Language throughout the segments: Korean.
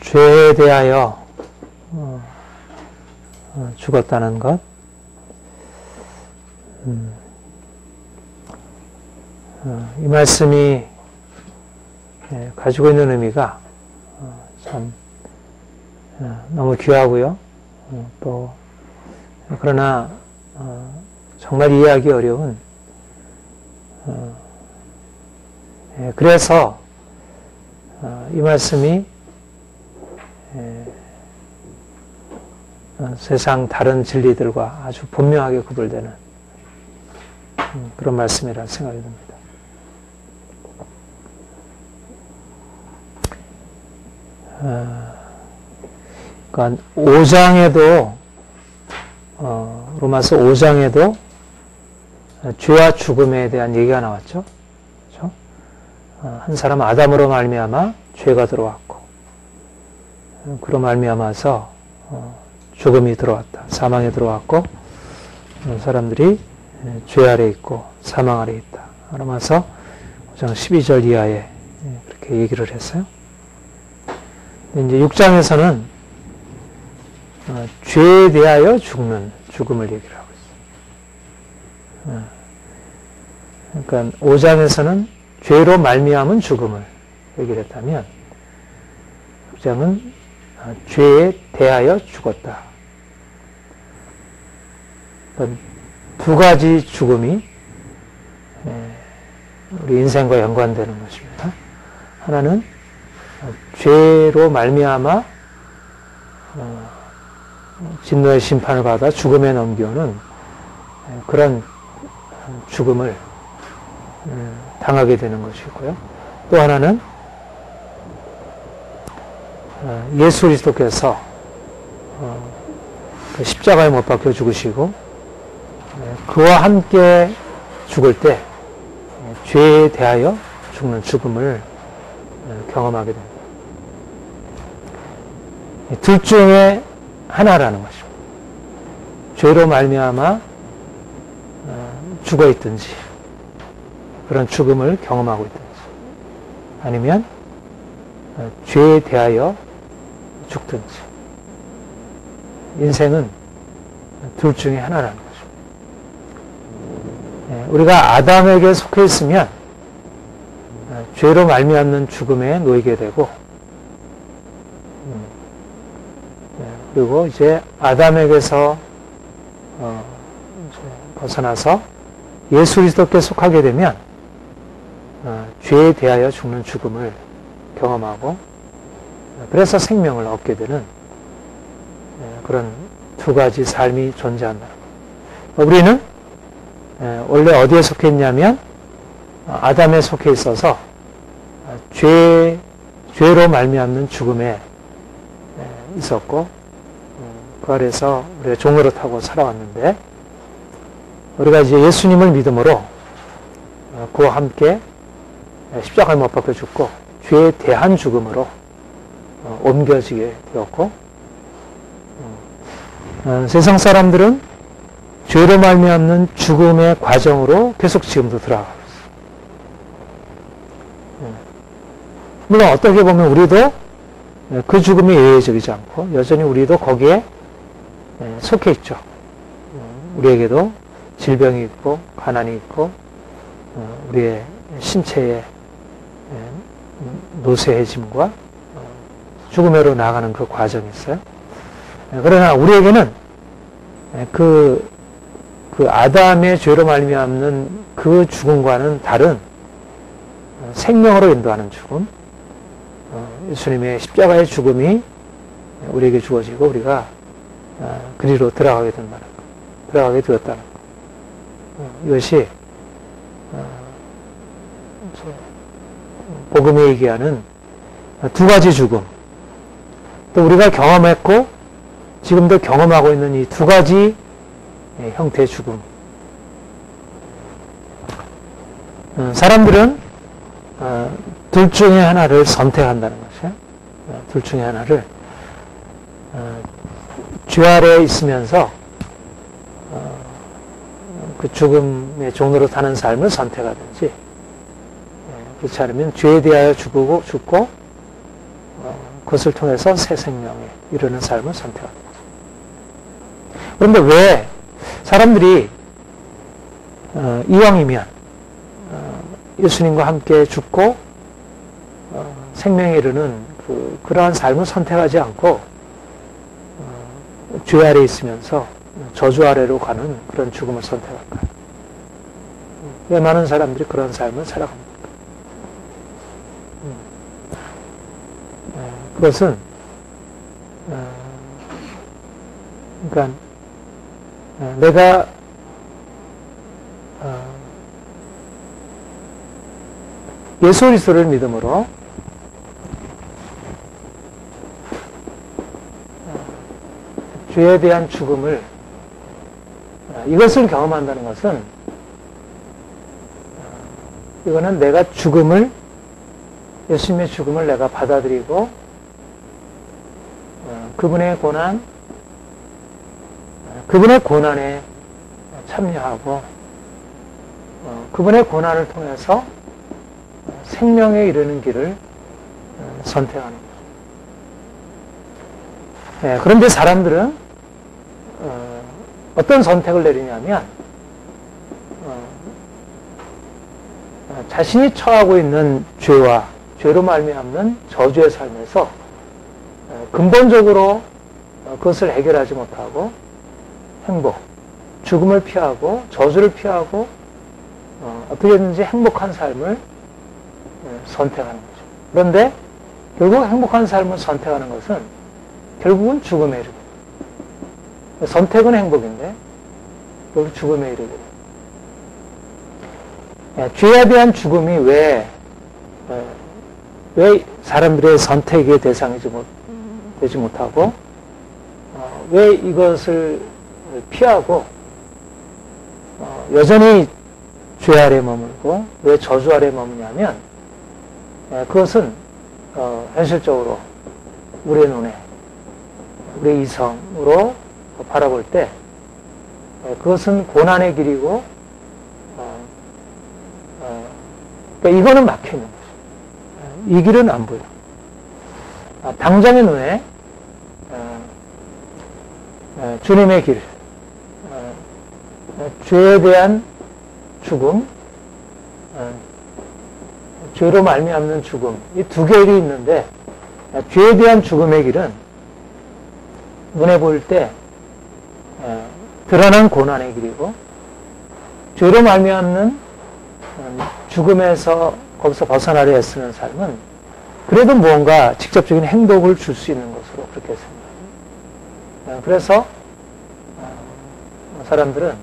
죄에 대하여 죽었다는 것. 이 말씀이 가지고 있는 의미가 참 너무 귀하고요. 또 그러나 정말 이해하기 어려운, 그래서 이 말씀이 세상 다른 진리들과 아주 분명하게 구별되는 그런 말씀이라 생각이 듭니다. 그러니까 5장에도 로마서 5장에도 죄와 죽음에 대한 얘기가 나왔죠. 그렇죠? 한 사람 아담으로 말미암아 죄가 들어왔고, 그로 말미암아서 죽음이 들어왔다. 사망에 들어왔고, 사람들이 죄 아래 있고 사망 아래 있다. 로마서 5장 12절 이하에 그렇게 얘기를 했어요. 이제 6장에서는 죄에 대하여 죽는 죽음을 얘기를 하고 있어요. 그러니까 5장에서는 죄로 말미암은 죽음을 얘기를 했다면 6장은 죄에 대하여 죽었다. 그러니까 두 가지 죽음이 우리 인생과 연관되는 것입니다. 하나는 죄로 말미암아 진노의 심판을 받아 죽음에 넘겨오는 그런 죽음을 당하게 되는 것이고요. 또 하나는 예수 그리스도께서 그 십자가에 못 박혀 죽으시고 그와 함께 죽을 때 죄에 대하여 죽는 죽음을 경험하게 됩니다. 둘 중에 하나라는 것입니다. 죄로 말미암아 죽어 있든지 그런 죽음을 경험하고 있든지, 아니면 죄에 대하여 죽든지, 인생은 둘 중에 하나라는 것입니다. 우리가 아담에게 속해 있으면 죄로 말미암는 죽음에 놓이게 되고, 그리고 이제 아담에게서 벗어나서 예수 그리스도께 속하게 되면 죄에 대하여 죽는 죽음을 경험하고, 그래서 생명을 얻게 되는 그런 두 가지 삶이 존재한다. 우리는 원래 어디에 속해 있냐면 아담에 속해 있어서 죄로 말미암는 죽음에 있었고, 그 아래서 우리가 종으로 타고 살아왔는데, 우리가 이제 예수님을 믿음으로 그와 함께 십자가에 못 박혀 죽고 죄에 대한 죽음으로 옮겨지게 되었고, 세상 사람들은 죄로 말미암는 죽음의 과정으로 계속 지금도 들어가고 있어요. 물론 어떻게 보면 우리도 그 죽음이 예외적이지 않고 여전히 우리도 거기에 속해 있죠. 우리에게도 질병이 있고 가난이 있고 우리의 신체의 노쇠해짐과 죽음으로 나아가는 그 과정이 있어요. 그러나 우리에게는 그 아담의 죄로 말미암는 그 죽음과는 다른 생명으로 인도하는 죽음, 예수님의 십자가의 죽음이 우리에게 주어지고 우리가 그리로 들어가게 되었다는 것. 이것이 복음에 얘기하는 두 가지 죽음, 또 우리가 경험했고 지금도 경험하고 있는 이 두 가지 형태의 죽음. 사람들은 둘 중에 하나를 선택한다는 것이에요. 둘 중에 하나를 죄 아래에 있으면서 그 죽음의 종로로 타는 삶을 선택하든지, 그렇지 않으면 죄에 대하여 죽고 그것을 통해서 새 생명에 이르는 삶을 선택합니다. 그런데 왜 사람들이 이왕이면 예수님과 함께 죽고 생명에 이르는 그러한 삶을 선택하지 않고 죄 아래 있으면서 저주 아래로 가는 그런 죽음을 선택할까요? 왜 많은 사람들이 그런 삶을 살아갑니까? 그것은 그러니까 내가 예수 그리스도를 믿음으로 죄에 대한 죽음을 이것을 경험한다는 것은 이거는 내가 죽음을 예수님의 죽음을 내가 받아들이고 그분의 고난 그분의 고난에 참여하고 그분의 고난을 통해서 생명에 이르는 길을 선택하는 거죠. 그런데 사람들은 어떤 선택을 내리냐면 자신이 처하고 있는 죄와 죄로 말미암는 저주의 삶에서 근본적으로 그것을 해결하지 못하고 행복, 죽음을 피하고 저주를 피하고 어떻게든지 행복한 삶을 선택하는 거죠. 그런데 결국 행복한 삶을 선택하는 것은 결국은 죽음에 이르게 돼요. 선택은 행복인데 결국 죽음에 이르게 돼요. 죄에 대한 죽음이 왜 사람들의 선택의 대상이 되지 못하고 왜 이것을 피하고 여전히 죄 아래 머물고 왜 저주 아래 머무냐면 그것은 현실적으로 우리의 눈에 우리의 이성으로 바라볼 때 그것은 고난의 길이고 그러니까 이거는 막혀 있는 거죠. 이 길은 안 보여. 당장의 눈에 주님의 길, 죄에 대한 죽음, 죄로 말미암는 죽음, 이 두 개의 길이 있는데 죄에 대한 죽음의 길은 눈에 보일 때 드러난 고난의 길이고 죄로 말미암는 죽음에서 거기서 벗어나려 애쓰는 삶은 그래도 무언가 직접적인 행복을 줄 수 있는 것으로 그렇게 생각합니다. 그래서 사람들은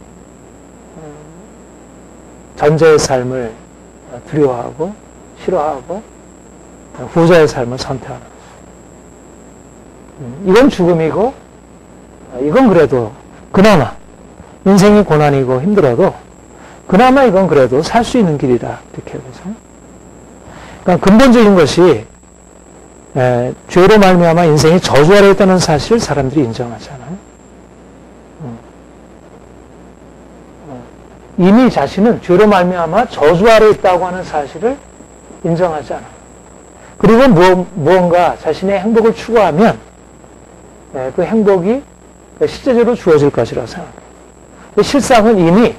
전자의 삶을 두려워하고 싫어하고 후자의 삶을 선택하는 거죠. 이건 죽음이고 이건 그래도 그나마 인생이 고난이고 힘들어도 그나마 이건 그래도 살 수 있는 길이다 이렇게 해서 그러니까 근본적인 것이 죄로 말미암아 인생이 저주 아래 있다는 사실을 사람들이 인정하잖아요. 이미 자신은 죄로 말미암아 저주 아래 있다고 하는 사실을 인정하지 않아요. 그리고 무언가 자신의 행복을 추구하면 그 행복이 실제적으로 주어질 것이라고 생각합니다. 실상은 이미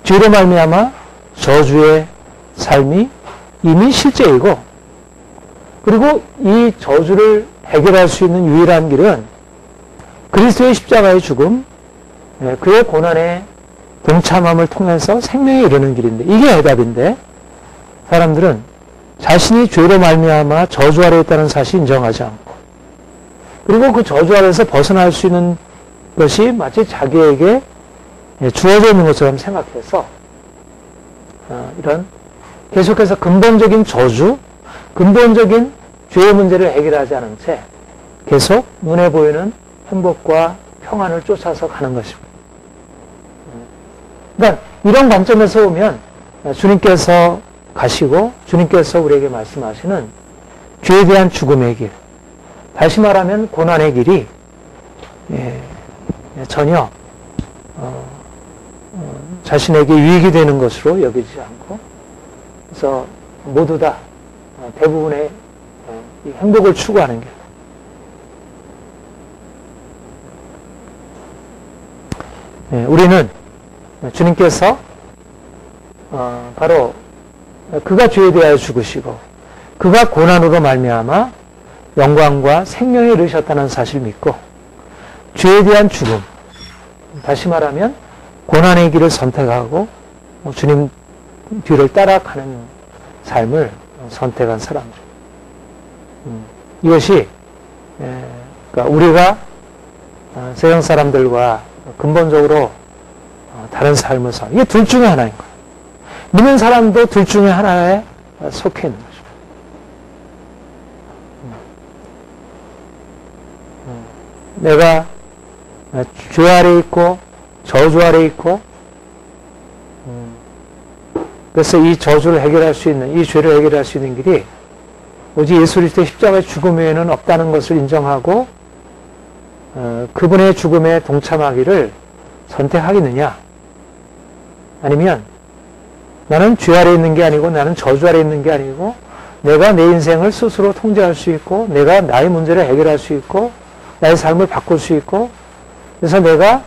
죄로 말미암아 저주의 삶이 이미 실제이고 그리고 이 저주를 해결할 수 있는 유일한 길은 그리스도의 십자가의 죽음, 그의 고난의 동참함을 통해서 생명에 이르는 길인데 이게 해답인데 사람들은 자신이 죄로 말미암아 저주 아래 있다는 사실을 인정하지 않고 그리고 그 저주 아래에서 벗어날 수 있는 것이 마치 자기에게 주어져 있는 것처럼 생각해서 이런 계속해서 근본적인 저주, 근본적인 죄의 문제를 해결하지 않은 채 계속 눈에 보이는 행복과 평안을 쫓아서 가는 것입니다. 그러니까 이런 관점에서 보면 주님께서 가시고 주님께서 우리에게 말씀하시는 죄에 대한 죽음의 길, 다시 말하면 고난의 길이 전혀 자신에게 유익이 되는 것으로 여기지 않고 그래서 모두 다 대부분의 행복을 추구하는 길 우리는 주님께서 바로 그가 죄에 대하여 죽으시고 그가 고난으로 말미암아 영광과 생명에 이르셨다는 사실을 믿고 죄에 대한 죽음, 다시 말하면 고난의 길을 선택하고 주님 뒤를 따라가는 삶을 선택한 사람들. 이것이 그러니까 우리가 세상 사람들과 근본적으로 다른 삶을 살. 이게 둘 중에 하나인 거예요. 믿는 사람도 둘 중에 하나에 속해 있는 거죠. 내가 죄 아래 있고 저주 아래 있고 그래서 이 저주를 해결할 수 있는, 이 죄를 해결할 수 있는 길이 오직 예수 그리스도의 십자가의 죽음 외에는 없다는 것을 인정하고 그분의 죽음에 동참하기를 선택하겠느냐? 아니면 나는 죄 아래 있는 게 아니고 나는 저주 아래 있는 게 아니고 내가 내 인생을 스스로 통제할 수 있고 내가 나의 문제를 해결할 수 있고 나의 삶을 바꿀 수 있고 그래서 내가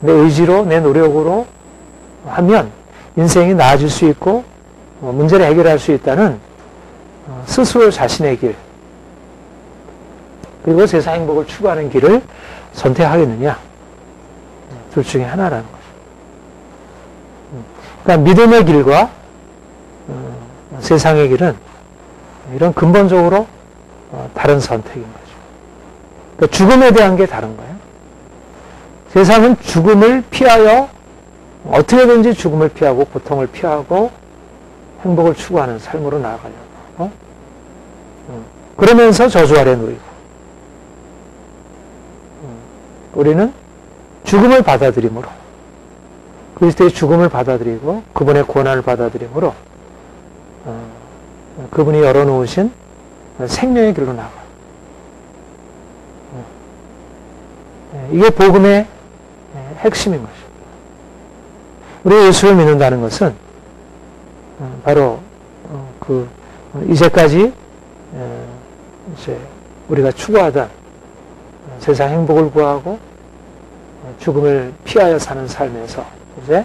내 의지로 내 노력으로 하면 인생이 나아질 수 있고 문제를 해결할 수 있다는 스스로 자신의 길 그리고 세상 행복을 추구하는 길을 선택하겠느냐? 둘 중에 하나라는 거죠. 그러니까 믿음의 길과 세상의 길은 이런 근본적으로 다른 선택인 거죠. 그러니까 죽음에 대한 게 다른 거예요. 세상은 죽음을 피하여 어떻게든지 죽음을 피하고 고통을 피하고 행복을 추구하는 삶으로 나아가려고 그러면서 저주 아래 놓이고 우리는 죽음을 받아들임으로 그리스도의 죽음을 받아들이고 그분의 고난을 받아들임으로 그분이 열어놓으신 생명의 길로 나아가요. 이게 복음의 핵심인 거죠. 우리가 예수를 믿는다는 것은 바로 이제까지 이제 우리가 추구하던 세상 행복을 구하고 죽음을 피하여 사는 삶에서 이제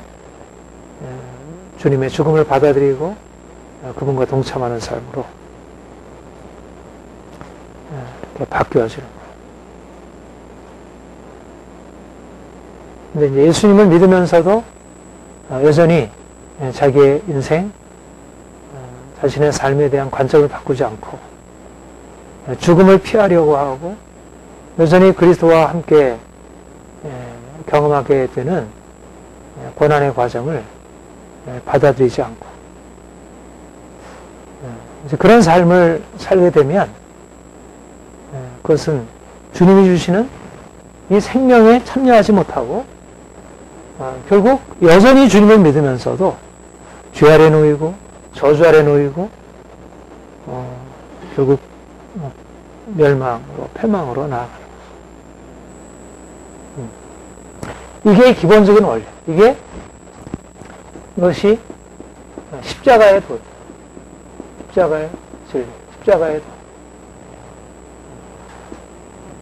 주님의 죽음을 받아들이고 그분과 동참하는 삶으로 이렇게 바뀌어지는 거예요. 근데 이제 예수님을 믿으면서도 여전히 자기의 인생, 자신의 삶에 대한 관점을 바꾸지 않고 죽음을 피하려고 하고 여전히 그리스도와 함께 경험하게 되는 고난의 과정을 받아들이지 않고 이제 그런 삶을 살게 되면 그것은 주님이 주시는 이 생명에 참여하지 못하고 결국 여전히 주님을 믿으면서도 죄 아래 놓이고 저주 아래 놓이고 결국 멸망으로 패망으로 나아가는 이게 기본적인 원리. 이것이 십자가의 도, 십자가의 진리, 십자가의 도,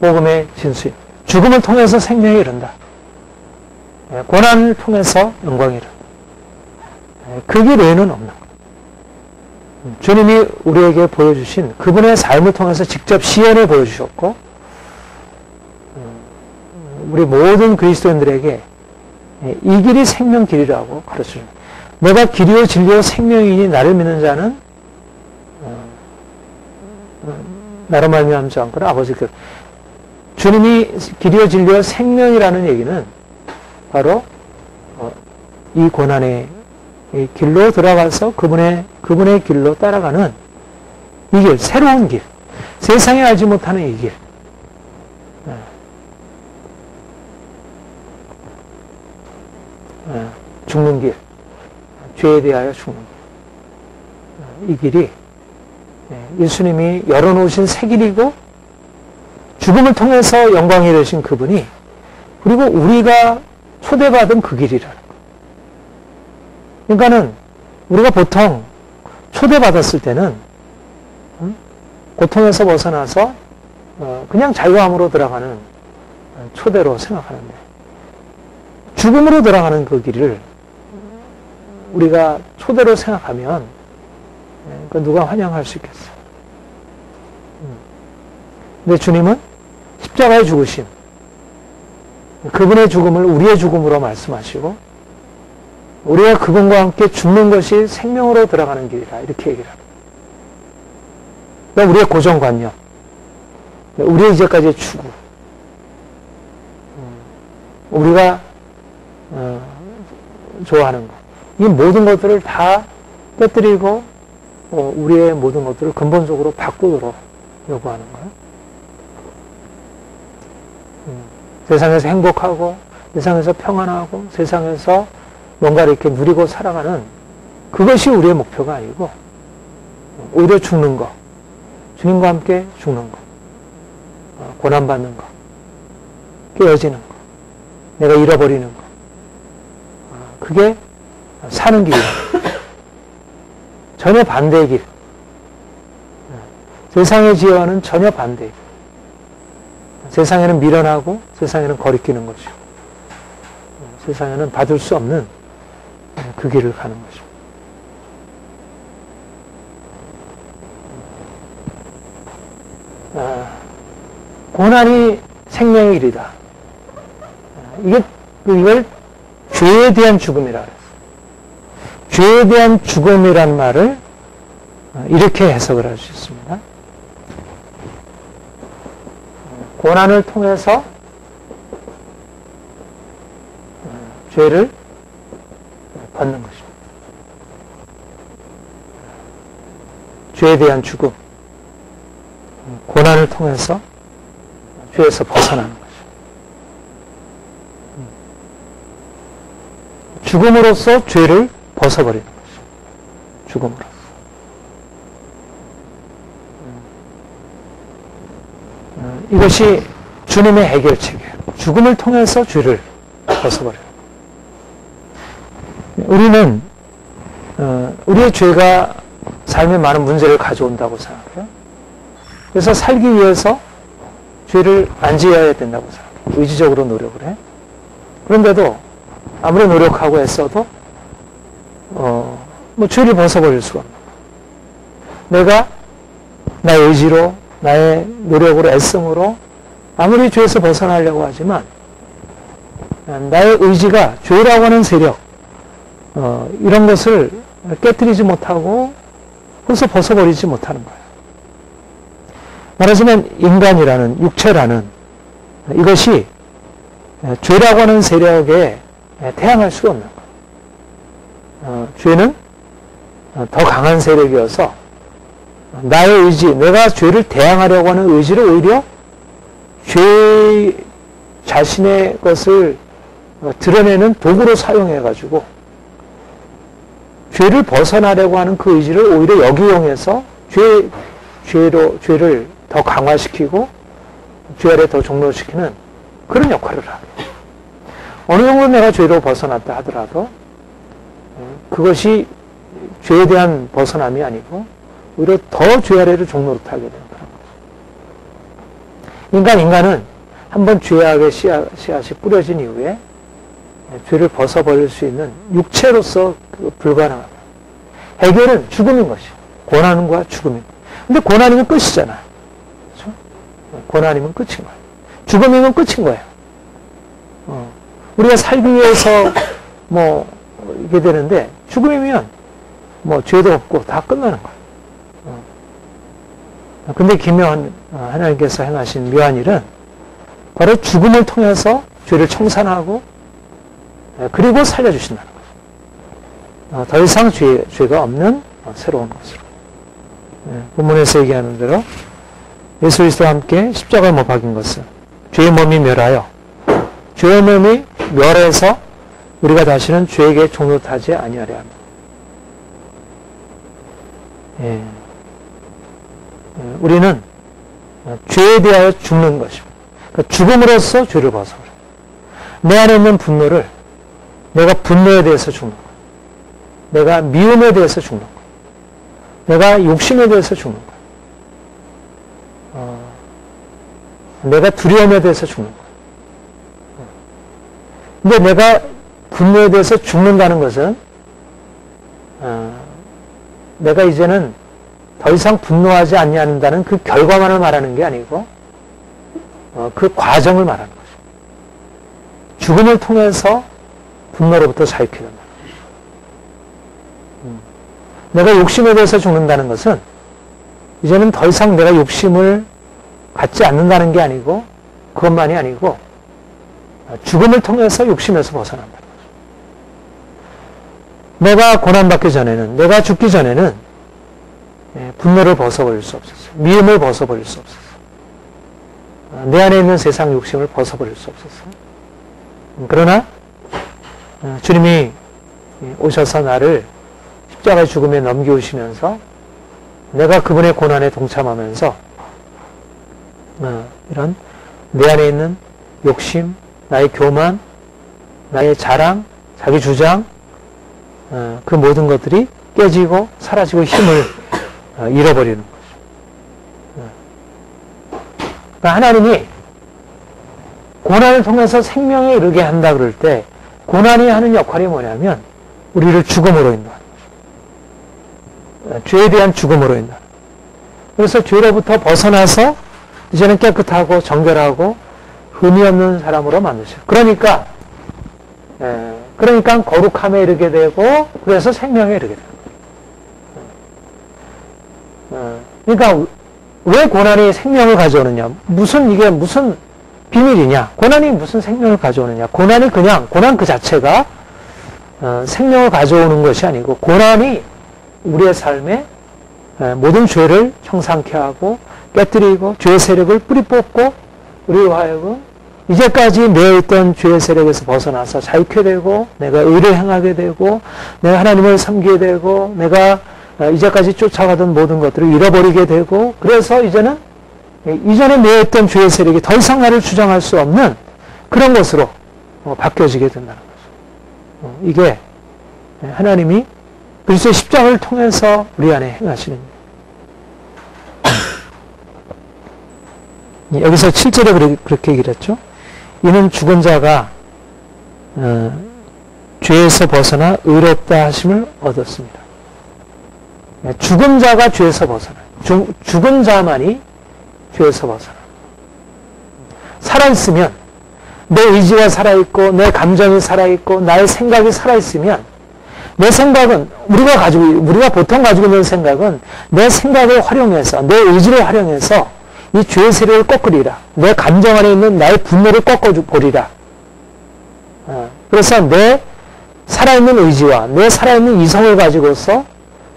복음의 진수임. 죽음을 통해서 생명에 이른다. 고난을 통해서 영광에 이른다. 그 길 외에는 없는 것. 주님이 우리에게 보여주신 그분의 삶을 통해서 직접 시연해 보여주셨고 우리 모든 그리스도인들에게 이 길이 생명 길이라고 가르쳐줍니다. 내가 길이요 진리요 생명이니 나를 믿는 자는 나로 말미암지 않거나 아버지께 주님이 길이요 진리요 생명이라는 얘기는 바로 이 고난의 이 길로 들어가서 그분의 길로 따라가는 이 길, 새로운 길, 세상에 알지 못하는 이 길. 죽는 길, 죄에 대하여 죽는 길. 이 길이 예수님이 열어놓으신 새 길이고 죽음을 통해서 영광이 되신 그분이 그리고 우리가 초대받은 그 길이라는 거예요. 그러니까는 우리가 보통 초대받았을 때는 고통에서 벗어나서 그냥 자유함으로 들어가는 초대로 생각하는데 죽음으로 돌아가는 그 길을 우리가 초대로 생각하면 그 누가 환영할 수 있겠어요? 근데 주님은 십자가에 죽으심, 그분의 죽음을 우리의 죽음으로 말씀하시고 우리가 그분과 함께 죽는 것이 생명으로 들어가는 길이다 이렇게 얘기를 합니다. 그러니까 우리의 고정관념, 우리의 이제까지의 추구, 우리가 좋아하는 것, 이 모든 것들을 다 깨뜨리고 우리의 모든 것들을 근본적으로 바꾸도록 요구하는 거예요. 세상에서 행복하고 세상에서 평안하고 세상에서 뭔가를 이렇게 누리고 살아가는 그것이 우리의 목표가 아니고 오히려 죽는 것, 주님과 함께 죽는 것, 고난받는 것, 깨어지는 것, 내가 잃어버리는 것, 그게 사는 길이다. 전혀 반대의 길. 세상의 지혜와는 전혀 반대의 길. 세상에는 미련하고 세상에는 거리끼는 것이고 세상에는 받을 수 없는 그 길을 가는 것이고 고난이 생명의 길이다. 이걸 죄에 대한 죽음이라 그랬어요. 죄에 대한 죽음이란 말을 이렇게 해석을 할 수 있습니다. 고난을 통해서 죄를 받는 것입니다. 죄에 대한 죽음, 고난을 통해서 죄에서 벗어나는 것입니다. 죽음으로써 죄를 벗어버리는 것입니다. 죽음으로써. 이것이 주님의 해결책이에요. 죽음을 통해서 죄를 벗어버려요. 우리는 우리의 죄가 삶에 많은 문제를 가져온다고 생각해요. 그래서 살기 위해서 죄를 안 지어야 된다고 생각해요. 의지적으로 노력을 해. 그런데도 아무리 노력하고 애써도 죄를 벗어버릴 수가 없는 거예요. 내가 나의 의지로 나의 노력으로 애씀으로 아무리 죄에서 벗어나려고 하지만 나의 의지가 죄라고 하는 세력 이런 것을 깨뜨리지 못하고 그래서 벗어버리지 못하는 거예요. 말하자면 인간이라는 육체라는 이것이 죄라고 하는 세력에 대항할 수가 없는 거예요. 죄는 더 강한 세력이어서 나의 의지, 내가 죄를 대항하려고 하는 의지를 오히려 죄 자신의 것을 드러내는 도구로 사용해가지고 죄를 벗어나려고 하는 그 의지를 오히려 역이용해서 죄를 더 강화시키고 죄 아래 더 종로시키는 그런 역할을 하고 어느 정도 내가 죄로 벗어났다 하더라도 그것이 죄에 대한 벗어남이 아니고 오히려 더 죄 아래를 종로로 타게 되는 거예요. 인간은 한번 죄악의 씨앗이 뿌려진 이후에 죄를 벗어버릴 수 있는 육체로서 불가능합니다. 해결은 죽음인 것이에요. 고난과 죽음인 거예요. 근데 고난이면 끝이잖아요. 그렇죠? 고난이면 끝인 거예요. 죽음이면 끝인 거예요. 우리가 살기 위해서 이게 되는데 죽음이면 죄도 없고 다 끝나는 거예요. 근데 기묘한 하나님께서 행하신 묘한 일은 바로 죽음을 통해서 죄를 청산하고 그리고 살려주신다는 거예요. 더 이상 죄가 없는 새로운 것으로. 본문에서 얘기하는 대로 예수 그리스도와 함께 십자가에 못 박인 것은 죄의 몸이 멸하여 죄의 몸이 멸해서 우리가 다시는 죄에게 종노타지 아니하려 합니다. 우리는 죄에 대하여 죽는 것입니다. 그러니까 죽음으로써 죄를 벗어버려요. 내 안에 있는 분노를 내가 분노에 대해서 죽는 거예요. 내가 미움에 대해서 죽는 거예요. 내가 욕심에 대해서 죽는 거예요. 내가 두려움에 대해서 죽는 거예요. 근데 내가 분노에 대해서 죽는다는 것은 내가 이제는 더 이상 분노하지 않는다는 그 결과만을 말하는 게 아니고 그 과정을 말하는 것입니다. 죽음을 통해서 분노로부터 자유케 된다. 내가 욕심에 대해서 죽는다는 것은 이제는 더 이상 내가 욕심을 갖지 않는다는 게 아니고 그것만이 아니고 죽음을 통해서 욕심에서 벗어난다는 거죠. 내가 고난받기 전에는, 내가 죽기 전에는 분노를 벗어버릴 수 없었어요. 미움을 벗어버릴 수 없었어요. 내 안에 있는 세상 욕심을 벗어버릴 수 없었어요. 그러나 주님이 오셔서 나를 십자가의 죽음에 넘겨오시면서 내가 그분의 고난에 동참하면서 이런 내 안에 있는 욕심, 나의 교만, 나의 자랑, 자기 주장, 그 모든 것들이 깨지고 사라지고 힘을 잃어버리는 거죠. 그러니까 하나님이 고난을 통해서 생명에 이르게 한다 그럴 때 고난이 하는 역할이 뭐냐면 우리를 죽음으로 인도하는 거죠. 죄에 대한 죽음으로 인도하는 거죠. 그래서 죄로부터 벗어나서 이제는 깨끗하고 정결하고 흠이 없는 사람으로 만드셔요. 그러니까 거룩함에 이르게 되고 그래서 생명에 이르게 돼요. 그러니까 왜 고난이 생명을 가져오느냐? 이게 무슨 비밀이냐? 고난이 무슨 생명을 가져오느냐? 고난 그 자체가 생명을 가져오는 것이 아니고 고난이 우리의 삶에 모든 죄를 형상케 하고 깨뜨리고 죄의 세력을 뿌리 뽑고 우리로 하여금 이제까지 매여있던 죄의 세력에서 벗어나서 자유케 되고 내가 의를 행하게 되고 내가 하나님을 섬기게 되고 내가 이제까지 쫓아가던 모든 것들을 잃어버리게 되고 그래서 이제는 이전에 매여있던 죄의 세력이 더 이상 나를 주장할 수 없는 그런 것으로 바뀌어지게 된다는 거죠. 이게 하나님이 그리스도의 십자가를 통해서 우리 안에 행하시는 일이에요. 여기서 7절에 그렇게 얘기를 했죠. 이는 죽은 자가 죄에서 벗어나 의롭다 하심을 얻었습니다. 죽은 자가 죄에서 벗어나요. 죽은 자만이 죄에서 벗어나. 살아있으면 내 의지가 살아있고 내 감정이 살아있고 나의 생각이 살아있으면 내 생각은 우리가 보통 가지고 있는 생각은 내 생각을 활용해서 내 의지를 활용해서 이 죄의 세력을 꺾으리라. 내 감정 안에 있는 나의 분노를 꺾어버리라. 그래서 내 살아있는 의지와 내 살아있는 이성을 가지고서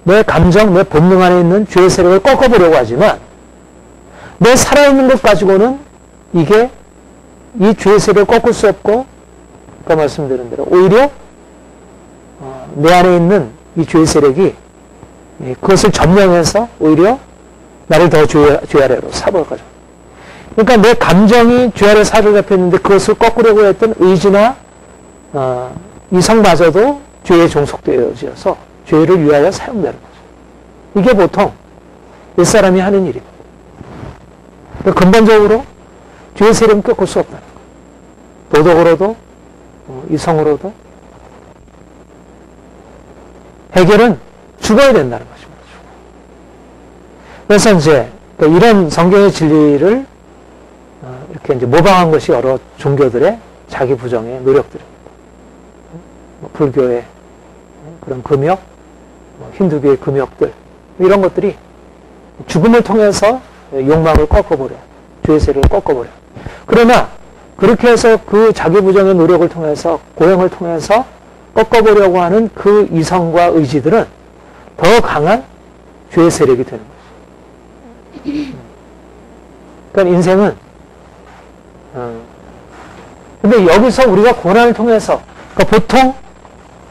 내 감정, 내 본능 안에 있는 죄의 세력을 꺾어보려고 하지만 내 살아있는 것 가지고는 이게 이 죄의 세력을 꺾을 수 없고 아까 말씀드린 대로 오히려 내 안에 있는 이 죄의 세력이 그것을 점령해서 오히려 나를 더 죄 아래로 사볼 거죠. 그러니까 내 감정이 죄 아래 사로잡혀 있는데 그것을 꺾으려고 했던 의지나 이성마저도 죄에 종속되어져서 죄를 위하여 사용되는 거죠. 이게 보통 옛사람이 하는 일입니다. 그러니까 근본적으로 죄의 세력은 꺾을 수 없다는 거예요. 도덕으로도 이성으로도 해결은 죽어야 된다는 것입니다. 그래서 이제 이런 성경의 진리를 이렇게 이제 모방한 것이 여러 종교들의 자기 부정의 노력들입니다. 불교의 그런 금욕, 힌두교의 금욕들 이런 것들이 죽음을 통해서 욕망을 꺾어버려, 죄의 세력을 꺾어버려. 그러나 그렇게 해서 그 자기 부정의 노력을 통해서 고행을 통해서 꺾어보려고 하는 그 이성과 의지들은 더 강한 죄의 세력이 되는 거죠. 그러니까 인생은 근데 여기서 우리가 고난을 통해서 그러니까 보통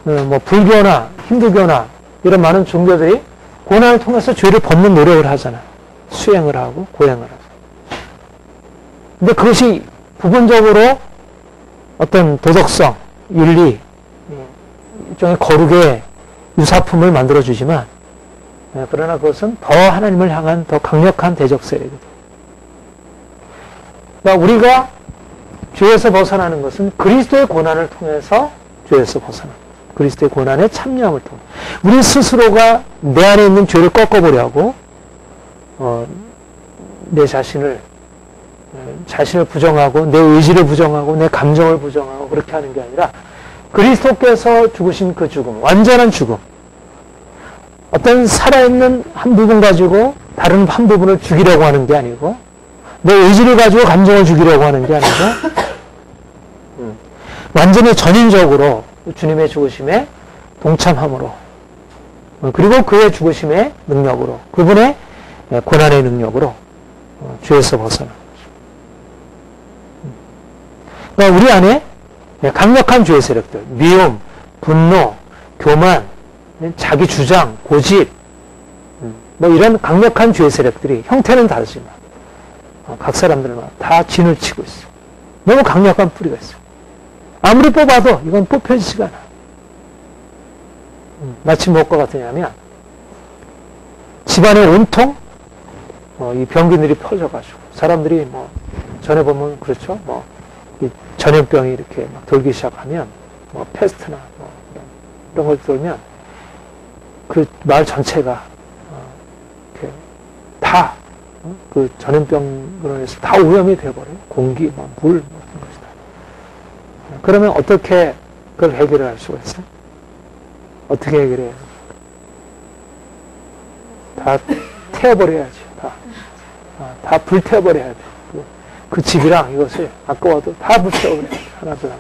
뭐 불교나 힌두교나 이런 많은 종교들이 고난을 통해서 죄를 벗는 노력을 하잖아요. 수행을 하고 고행을 하고. 근데 그것이 부분적으로 어떤 도덕성, 윤리, 일종의 거룩의 유사품을 만들어주지만 그러나 그것은 더 하나님을 향한 더 강력한 대적 세력이거든요. 그러니까 우리가 죄에서 벗어나는 것은 그리스도의 고난을 통해서 죄에서 벗어나 그리스도의 고난에 참여함을 통해 우리 스스로가 내 안에 있는 죄를 꺾어보려고 내 자신을 부정하고 내 의지를 부정하고 내 감정을 부정하고 그렇게 하는 게 아니라 그리스도께서 죽으신 그 죽음, 완전한 죽음, 어떤 살아있는 한 부분 가지고 다른 한 부분을 죽이려고 하는 게 아니고 내 의지를 가지고 감정을 죽이려고 하는 게 아니고 완전히 전인적으로 주님의 죽으심에 동참함으로 그리고 그의 죽으심의 능력으로 그분의 고난의 능력으로 죄에서 벗어나 그러니까 우리 안에 강력한 죄의 세력들, 미움, 분노, 교만, 자기 주장, 고집 뭐 이런 강력한 죄의 세력들이 형태는 다르지만 각 사람들마다 다 진을 치고 있어. 너무 강력한 뿌리가 있어. 아무리 뽑아도 이건 뽑혀지지가 않아. 마치 무엇과 같으냐면 집안에 온통 이 병균들이 퍼져가지고 사람들이 뭐 전에 보면 그렇죠. 뭐 이 전염병이 이렇게 막 돌기 시작하면 뭐 패스트나 뭐 이런 걸 돌면 그 마을 전체가 이렇게 다 그 전염병으로 인해서 다 오염이 돼버려요. 공기, 뭐 물, 뭐 이런 것이다. 그러면 어떻게 그걸 해결을 할 수가 있어요? 어떻게 해결해요? 다 태워버려야지. 다 불태워버려야 돼. 그 집이랑 이것을 아까워도 다 불태워버려야 돼. 하나도 안.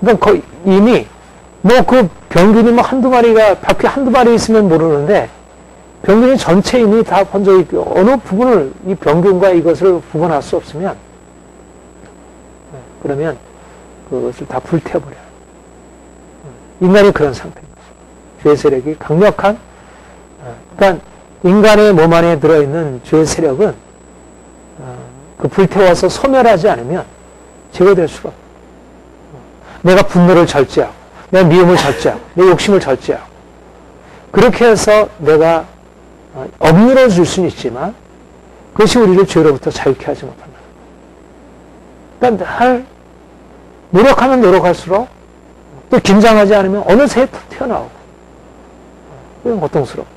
그러니까 이미 뭐 그 병균이 뭐 한두 마리가 바퀴 한두 마리 있으면 모르는데 병균이 전체 이미 다 번져 있고 어느 부분을 이 병균과 이것을 구분할 수 없으면 그러면 그것을 다 불태워버려요. 인간이 그런 상태인 거죠. 죄의 세력이 강력한 그러니까 인간의 몸 안에 들어있는 죄의 세력은 그 불태워서 소멸하지 않으면 제거될 수가 없어요. 내가 분노를 절제하고 내가 미움을 절제하고 내 욕심을 절제하고 그렇게 해서 내가 억누러 줄 수는 있지만 그것이 우리를 죄로부터 자유케 하지 못한다. 그러니까 노력하면 노력할수록 또 긴장하지 않으면 어느새 튀어나오고 그건 고통스럽고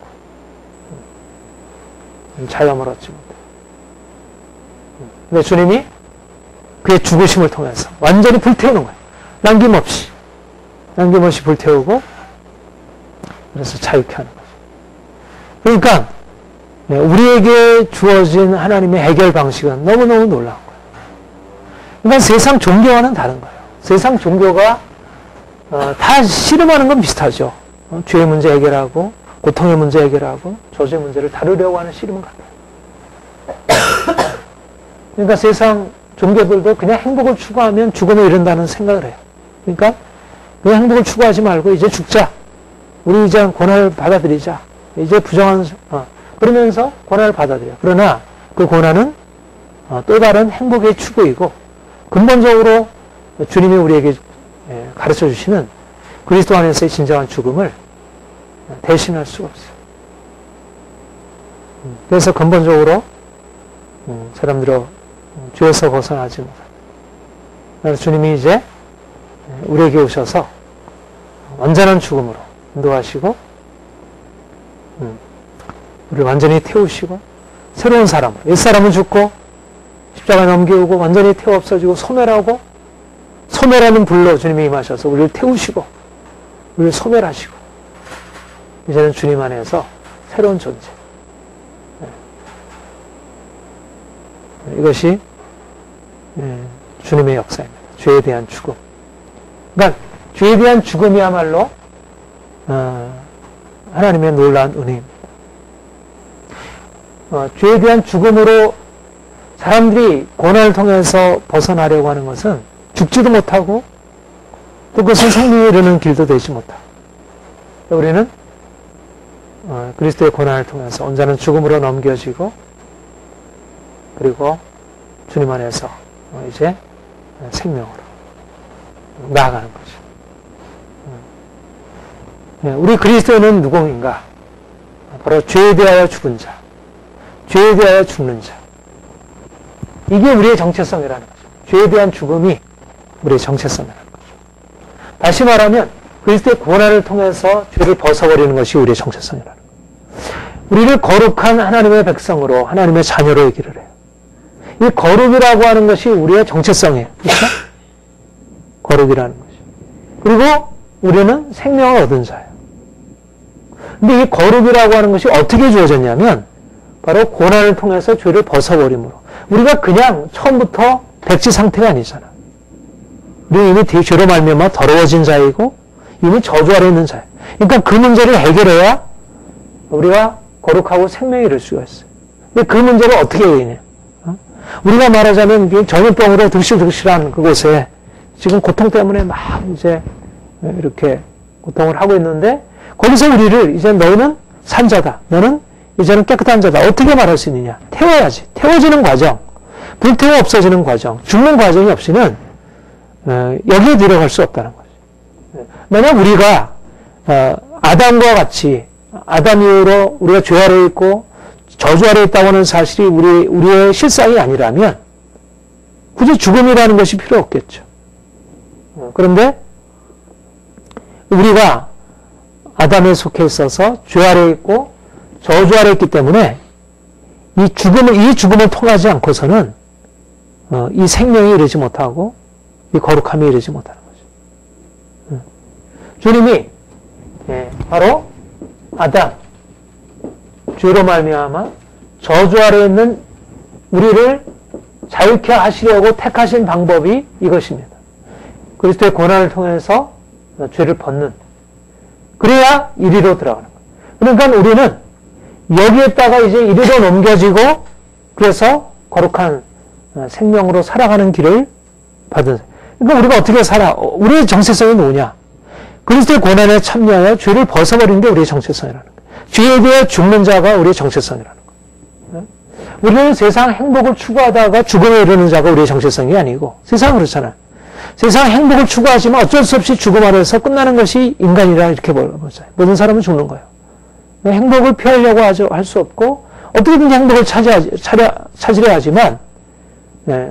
자유함을 얻지 못해. 근데 주님이 그의 죽으심을 통해서 완전히 불태우는 거예요. 남김없이 불태우고 그래서 자유케 하는 거죠. 그러니까 우리에게 주어진 하나님의 해결 방식은 너무너무 놀라운 거예요. 그러니까 세상 종교와는 다른 거예요. 세상 종교가 다 씨름하는 건 비슷하죠. 죄의 문제 해결하고 고통의 문제 해결하고 저주의 문제를 다루려고 하는 씨름은 같아요. 그러니까 세상 종교들도 그냥 행복을 추구하면 죽음에 이른다는 생각을 해요. 그러니까 그냥 행복을 추구하지 말고 이제 죽자. 우리 이제 고난을 받아들이자. 이제 부정한 그러면서 고난을 받아들여. 그러나 그 고난은 또 다른 행복의 추구이고 근본적으로 주님이 우리에게 가르쳐 주시는 그리스도 안에서의 진정한 죽음을 대신할 수가 없어요. 그래서 근본적으로 사람들은 죄에서 벗어나지 못합니다. 그래서 주님이 이제 우리에게 오셔서 완전한 죽음으로 인도하시고 우리를 완전히 태우시고 새로운 사람으로 옛사람은 죽고 십자가에 넘기고 완전히 태워 없어지고 소멸하고 소멸하는 불로 주님이 임하셔서 우리를 태우시고 우리를 소멸하시고 이제는 주님 안에서 새로운 존재. 이것이 주님의 역사입니다. 죄에 대한 죽음. 그러니까 죄에 대한 죽음이야말로 하나님의 놀라운 은혜입니다. 죄에 대한 죽음으로 사람들이 고난을 통해서 벗어나려고 하는 것은 죽지도 못하고 또 그것은 생명에 이르는 길도 되지 못하고 우리는 그리스도의 고난을 통해서 온전한 죽음으로 넘겨지고 그리고 주님 안에서 이제 생명으로 나아가는 거죠. 우리 그리스도인은 누구인가? 바로 죄에 대하여 죽은 자, 죄에 대하여 죽는 자. 이게 우리의 정체성이라는 거죠. 죄에 대한 죽음이 우리의 정체성이라는 거죠. 다시 말하면 그리스도의 고난을 통해서 죄를 벗어버리는 것이 우리의 정체성이라는 거예요. 우리를 거룩한 하나님의 백성으로, 하나님의 자녀로 얘기를 해요. 이 거룩이라고 하는 것이 우리의 정체성이에요. 그렇죠? 거룩이라는 것이. 그리고 우리는 생명을 얻은 자예요. 근데 이 거룩이라고 하는 것이 어떻게 주어졌냐면 바로 고난을 통해서 죄를 벗어버림으로. 우리가 그냥 처음부터 백지 상태가 아니잖아. 우리는 이미 죄로 말미암아 더러워진 자이고 이미 저주 아래 있는 자예요. 그러니까 그 문제를 해결해야 우리가 거룩하고 생명이 이룰 수가 있어요. 근데 그 문제를 어떻게 해결하냐. 우리가 말하자면 전염병으로 득실득실한 그곳에 지금 고통 때문에 막 이제 이렇게 고통을 하고 있는데 거기서 우리를 이제 너는 산자다. 너는 이제는 깨끗한 자다. 어떻게 말할 수 있느냐. 태워야지. 태워지는 과정. 불태워 없어지는 과정. 죽는 과정이 없이는 여기에 들어갈 수 없다는 거죠. 만약 우리가 아담과 같이 아담 이후로 우리가 죄 아래에 있고 저주 아래에 있다고 하는 사실이 우리의 실상이 아니라면 굳이 죽음이라는 것이 필요 없겠죠. 그런데 우리가 아담에 속해 있어서 죄 아래에 있고 저주 아래에 있기 때문에 이 죽음을 통하지 않고서는 이 생명이 이르지 못하고 이 거룩함이 이르지 못하는 거죠. 주님이 바로 아담 죄로 말미암아 저주 아래에 있는 우리를 자유케 하시려고 택하신 방법이 이것입니다. 그리스도의 고난을 통해서 죄를 벗는, 그래야 이리로 들어가는 거예요. 그러니까 우리는 여기에다가 이제 이리로 넘겨지고 그래서 거룩한 생명으로 살아가는 길을 받은. 그러니까 우리가 어떻게 살아? 우리의 정체성이 뭐냐? 그리스도의 고난에 참여하여 죄를 벗어버리는 게 우리의 정체성이라는 거예요. 죄에 대해 죽는 자가 우리의 정체성이라는 거예요. 우리는 세상 행복을 추구하다가 죽음에 이르는 자가 우리의 정체성이 아니고, 세상은 그렇잖아요. 세상 행복을 추구하지만 어쩔 수 없이 죽음 아래에서 끝나는 것이 인간이라 이렇게 보자. 모든 사람은 죽는 거예요. 행복을 피하려고 할 수 없고 어떻게든지 행복을 찾으려 하지만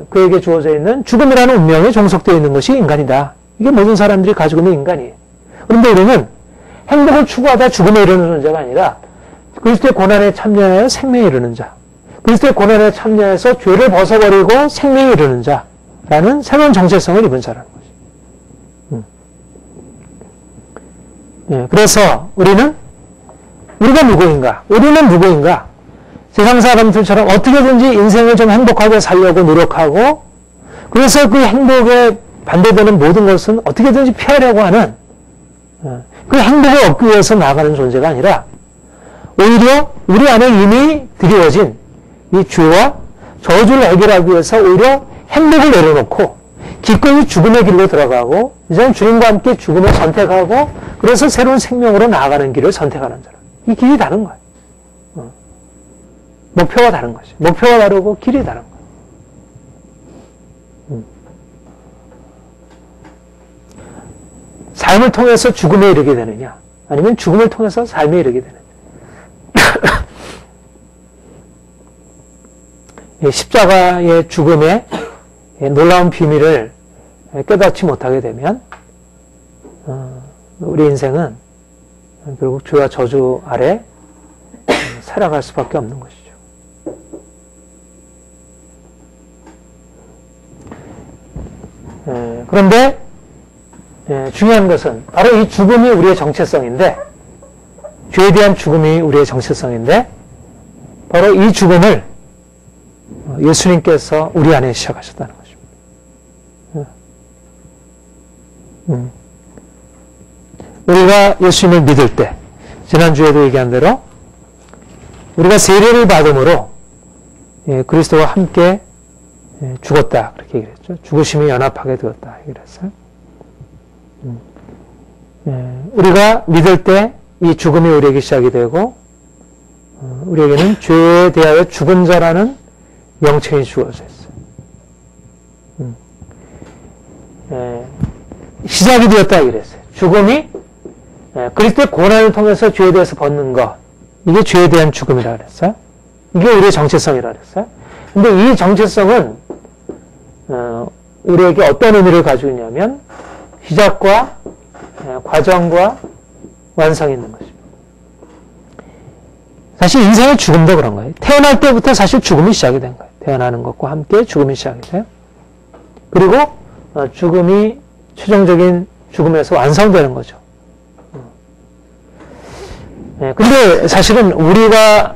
그에게 주어져 있는 죽음이라는 운명에 종속되어 있는 것이 인간이다. 이게 모든 사람들이 가지고 있는 인간이에요. 그런데 우리는 행복을 추구하다 죽음에 이르는 자가 아니라 그리스도의 고난에 참여하여 생명에 이르는 자, 그리스도의 고난에 참여해서 죄를 벗어버리고 생명에 이르는 자라는 새로운 정체성을 입은 자라는 거죠. 그래서 우리가 누구인가? 우리는 누구인가? 세상 사람들처럼 어떻게든지 인생을 좀 행복하게 살려고 노력하고 그래서 그 행복에 반대되는 모든 것은 어떻게든지 피하려고 하는 그 행복을 얻기 위해서 나아가는 존재가 아니라 오히려 우리 안에 이미 드리워진 이 죄와 저주를 해결하기 위해서 오히려 행복을 내려놓고 기꺼이 죽음의 길로 들어가고 이제는 주님과 함께 죽음을 선택하고 그래서 새로운 생명으로 나아가는 길을 선택하는 자라. 이 길이 다른 거예요. 목표가 다른 거지. 목표가 다르고 길이 다른 거예요. 삶을 통해서 죽음에 이르게 되느냐 아니면 죽음을 통해서 삶에 이르게 되느냐. 십자가의 죽음의 놀라운 비밀을 깨닫지 못하게 되면 우리 인생은 결국 죄와 저주 아래 살아갈 수밖에 없는 것이죠. 그런데 중요한 것은 바로 이 죽음이 우리의 정체성인데, 죄에 대한 죽음이 우리의 정체성인데 바로 이 죽음을 예수님께서 우리 안에 시작하셨다는 것입니다. 우리가 예수님을 믿을 때, 지난주에도 얘기한 대로 우리가 세례를 받음으로 그리스도와 함께 죽었다 그렇게 얘기를 했죠. 죽으심이 연합하게 되었다 얘기를 했어요. 우리가 믿을 때 이 죽음이 우리에게 시작이 되고 우리에게는 죄에 대하여 죽은 자라는 명칭이 주어져 있어요. 시작이 되었다 이랬어요. 죽음이 그리스도의 고난을 통해서 죄에 대해서 벗는 것, 이게 죄에 대한 죽음이라 그랬어요. 이게 우리의 정체성이라 그랬어요. 근데 이 정체성은 우리에게 어떤 의미를 가지고 있냐면 시작과 과정과 완성이 있는 것입니다. 사실 인생의 죽음도 그런 거예요. 태어날 때부터 사실 죽음이 시작이 된 거예요. 태어나는 것과 함께 죽음이 시작이 돼요. 그리고 죽음이 최종적인 죽음에서 완성되는 거죠. 근데 사실은 우리가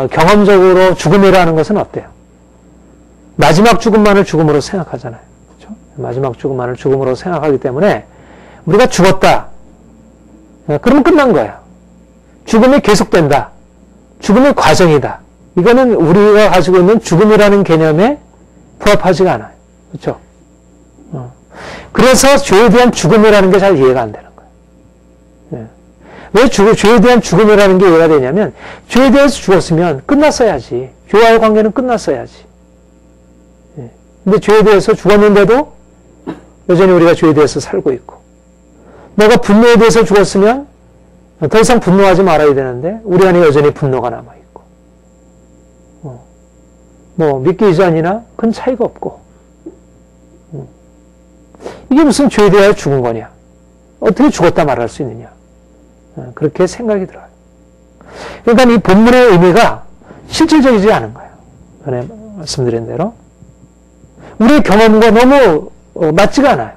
경험적으로 죽음이라는 것은 어때요? 마지막 죽음만을 죽음으로 생각하잖아요. 그렇죠? 마지막 죽음만을 죽음으로 생각하기 때문에 우리가 죽었다. 그러면 끝난 거예요. 죽음이 계속된다. 죽음의 과정이다. 이거는 우리가 가지고 있는 죽음이라는 개념에 부합하지가 않아요. 그렇죠? 그래서 죄에 대한 죽음이라는 게 잘 이해가 안 되는 거예요. 왜 죄에 대한 죽음이라는 게 이해가 되냐면 죄에 대해서 죽었으면 끝났어야지. 죄와의 관계는 끝났어야지. 근데 죄에 대해서 죽었는데도 여전히 우리가 죄에 대해서 살고 있고, 내가 분노에 대해서 죽었으면 더 이상 분노하지 말아야 되는데 우리 안에 여전히 분노가 남아있고, 믿기 이전이나 큰 차이가 없고, 이게 무슨 죄에 대하여 죽은 거냐? 어떻게 죽었다 말할 수 있느냐? 그렇게 생각이 들어요. 그러니까 이 본문의 의미가 실질적이지 않은 거예요. 전에 말씀드린 대로 우리의 경험과 너무 맞지가 않아요.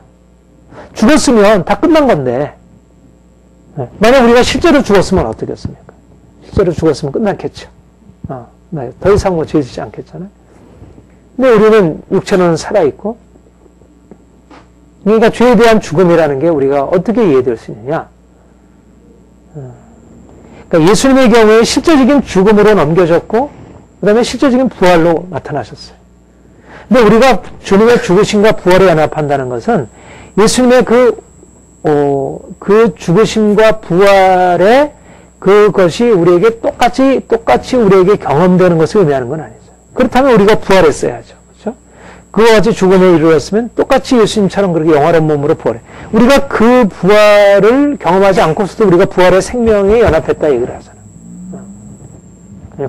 죽었으면 다 끝난 건데, 만약 우리가 실제로 죽었으면 어떻겠습니까? 실제로 죽었으면 끝났겠죠. 더 이상 죄 짓지 않겠잖아요. 근데 우리는 육체는 살아있고, 그러니까 죄에 대한 죽음이라는 게 우리가 어떻게 이해될 수 있느냐? 그러니까 예수님의 경우에 실제적인 죽음으로 넘겨졌고, 그 다음에 실제적인 부활로 나타나셨어요. 근데 우리가 주님의 죽으심과 부활에 연합한다는 것은 예수님의 그 죽으심과 부활의 그것이 우리에게 똑같이 우리에게 경험되는 것을 의미하는 건 아니죠. 그렇다면 우리가 부활했어야죠. 그렇죠? 그와 같이 죽음에 이르렀으면 똑같이 예수님처럼 그렇게 영원한 몸으로 부활해. 우리가 그 부활을 경험하지 않고서도 우리가 부활의 생명에 연합했다 얘기를 하잖아요.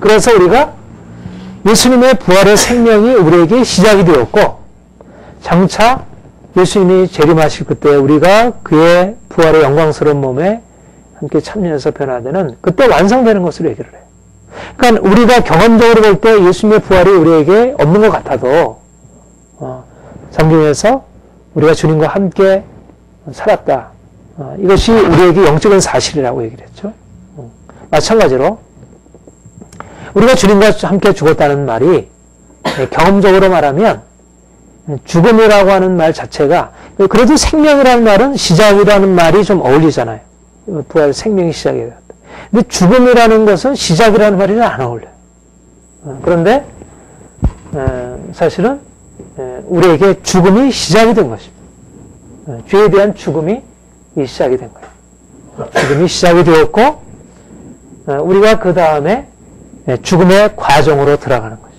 그래서 우리가 예수님의 부활의 생명이 우리에게 시작이 되었고, 장차 예수님이 재림하실 그때 우리가 그의 부활의 영광스러운 몸에 함께 참여해서 변화되는 그때 완성되는 것으로 얘기를 해요. 그러니까 우리가 경험적으로 볼 때 예수님의 부활이 우리에게 없는 것 같아도 성경에서 우리가 주님과 함께 살았다. 이것이 우리에게 영적인 사실이라고 얘기를 했죠. 마찬가지로 우리가 주님과 함께 죽었다는 말이 경험적으로 말하면 죽음이라고 하는 말 자체가, 그래도 생명이라는 말은 시작이라는 말이 좀 어울리잖아요. 부활 생명이 시작이 되었다. 근데 죽음이라는 것은 시작이라는 말이 안 어울려요. 그런데 사실은 우리에게 죽음이 시작이 된 것입니다. 죄에 대한 죽음이 시작이 된 거예요. 죽음이 시작이 되었고, 우리가 그 다음에 죽음의 과정으로 들어가는 거죠.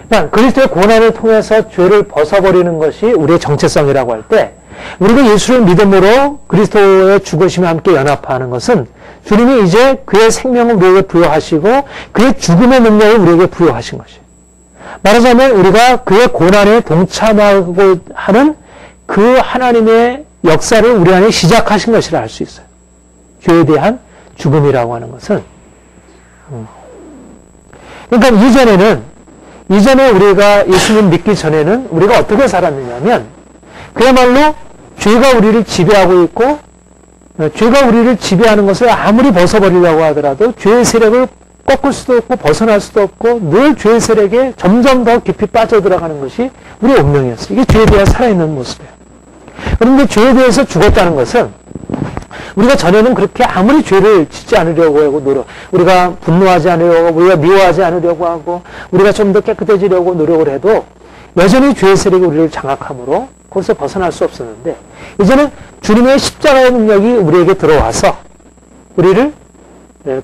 그러니까 그리스도의 고난을 통해서 죄를 벗어버리는 것이 우리의 정체성이라고 할 때, 우리가 예수를 믿음으로 그리스도의 죽으심과 함께 연합하는 것은 주님이 이제 그의 생명을 우리에게 부여하시고 그의 죽음의 능력을 우리에게 부여하신 것이에요. 말하자면 우리가 그의 고난에 동참하고 하는 그 하나님의 역사를 우리 안에 시작하신 것이라 할 수 있어요. 죄에 대한 죽음이라고 하는 것은. 그러니까 이전에 우리가 예수님 믿기 전에는 우리가 어떻게 살았느냐면, 그야말로 죄가 우리를 지배하고 있고, 죄가 우리를 지배하는 것을 아무리 벗어버리려고 하더라도 죄의 세력을 꺾을 수도 없고 벗어날 수도 없고 늘 죄의 세력에 점점 더 깊이 빠져들어가는 것이 우리의 운명이었어요. 이게 죄에 대해 살아있는 모습이에요. 그런데 죄에 대해서 죽었다는 것은 우리가 전에는 그렇게 아무리 죄를 짓지 않으려고 하고 우리가 분노하지 않으려고 하고 우리가 미워하지 않으려고 하고 우리가 좀 더 깨끗해지려고 노력을 해도 여전히 죄의 세력이 우리를 장악함으로 거기서 벗어날 수 없었는데, 이제는 주님의 십자가의 능력이 우리에게 들어와서 우리를